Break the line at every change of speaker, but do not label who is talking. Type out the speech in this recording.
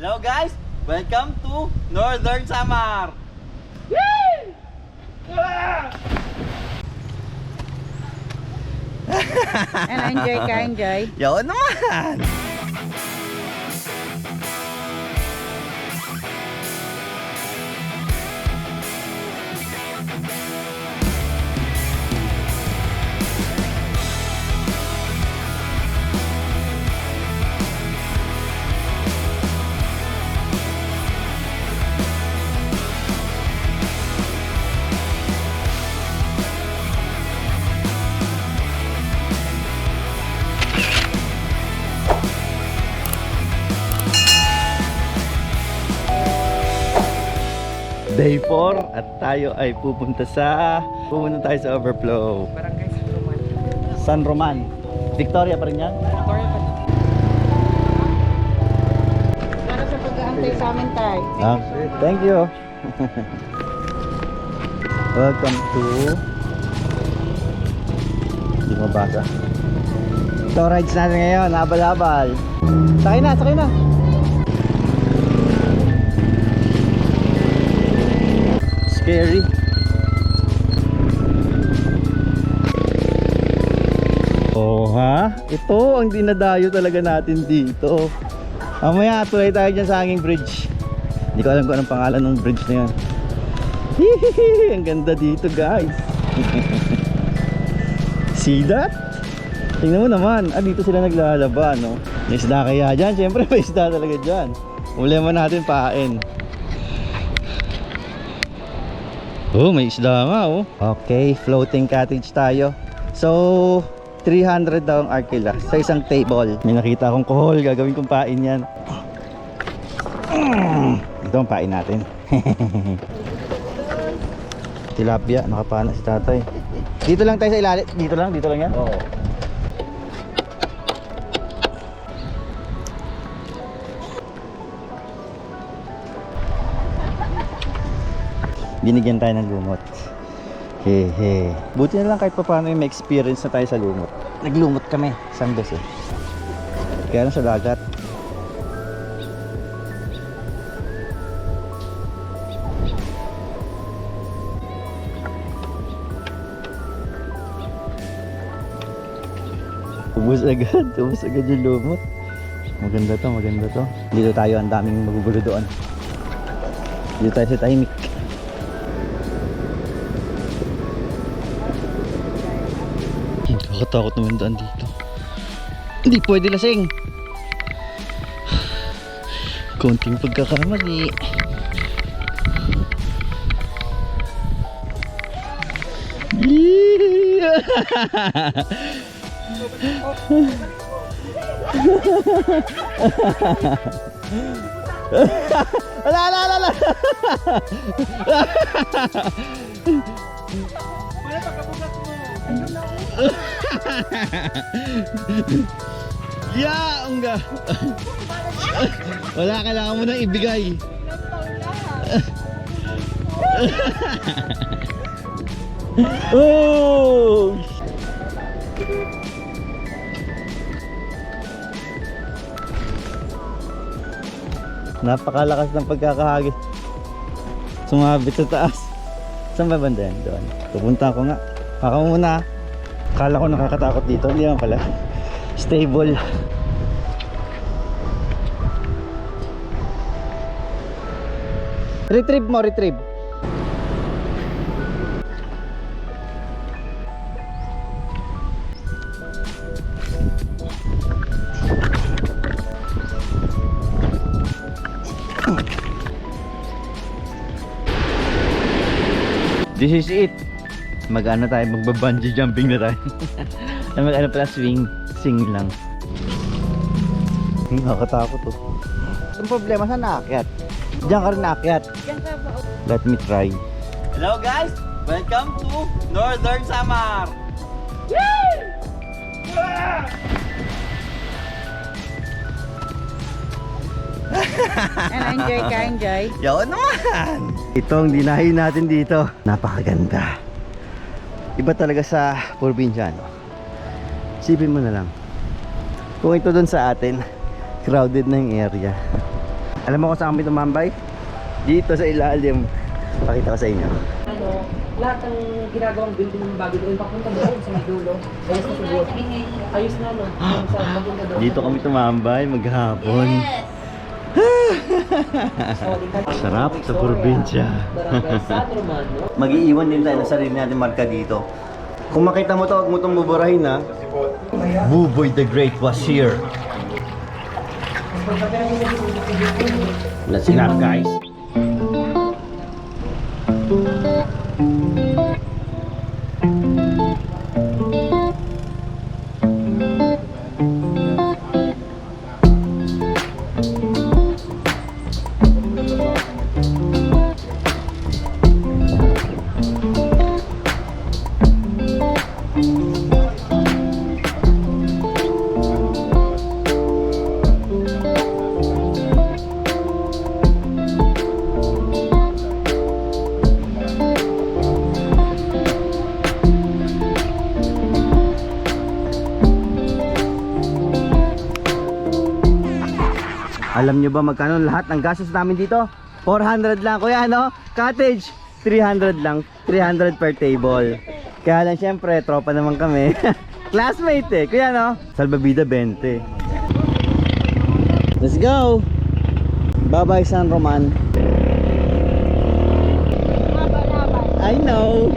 Hello guys! Welcome to Northern Samar!
Enjoy ka, enjoy.
Yawan naman! Day 4 at tayo ay pupunta sa overflow.
Barangay San Roman.
San Roman. Victoria pa rin yan?
Victoria pa. Para sa pag-aantay sa amin tayo.
Thank you. Welcome to hindi mabasa. Ito rides natin ngayon, habal-habal. Sakay na, sakay na. Scary. Oh ha? Ito ang dinadayo talaga natin dito. Mamaya tulay tayo dyan sa hanging bridge. Hindi ko alam kung anong pangalan ng bridge na yan. Hihihi, ang ganda dito guys. See that? Tingnan mo naman, dito sila naglalaba, no? May isda kaya dyan? Siyempre may isda talaga dyan. Ulema natin pain. Oh, may isda nga oh. Okay, floating cottage tayo. So, 300 daw ang arkila sa isang table. May nakita akong kohol, gagawin kong pain yan. Ito ang pain natin. Tilapia, nakapana si tatay. Dito lang tayo sa ilalim. Dito lang yan? Oo. Binigyan tayo ng lumot. Hehe. Buti na lang kahit pa paano may experience na tayo sa lumot. Naglumot kami isang beses. Kaya lang sa dagat. Ubus agad yung lumot. Maganda to. Dito tayo, ang daming magugulo doon. Dito tayo sa tahimik. Nakakatakot naman daan dito. Hindi pwede lasing. Konting pagkakamali. Ala. Ya, enggak. Wala, kailangan mo nang ibigay. Oh! Napakalakas ng pagkakahagis. Sumabit sa taas. Saan ba banda yan? Doon. Pupunta ko nga. Baka muna. Akala ko nakakatakot dito. Hindi naman pala. Stable. Retrieve mo, retrieve. This is it. Mag-ano tayo, magba-bungee jumping na tayo. Mag-ano pala, swing lang. Nakakatakot to. Ang problema, saan naakyat? Diyan ka rin naakyat. Let me try. Hello guys! Welcome to Northern Samar!
Enjoy ka, enjoy.
Yawan naman! Itong dinahin natin dito, napakaganda. Iba talaga sa probinsya, no? Isipin mo na lang, kung ito doon sa atin, crowded na yung area. Alam mo kung saan kami tumambay? Dito sa ilalim. Pakita ko sa inyo.
Ano, lahat ng ginagawang building ng bago doon, papunta doon sa may dulo. Ayos na siguro. Ayos na, no? Yung sa papunta doon.
Dito kami tumambay maghapon. Sarap sa probinsya.
Barangay San Romano.
Mag-iiwan din tayo ng sarili natin marka dito. Kung makita mo to, huwag mo itong buburahin ha. Buboy the Great was here. Let's not guys. Alam nyo ba magkano lahat ng gastos namin dito? 400 lang kuya, no? Cottage 300 lang, 300 per table. Kaya lang syempre, tropa naman kami. Classmate eh, kuya, no? Salbabida 20. Let's go! Bye-bye San Roman. I know.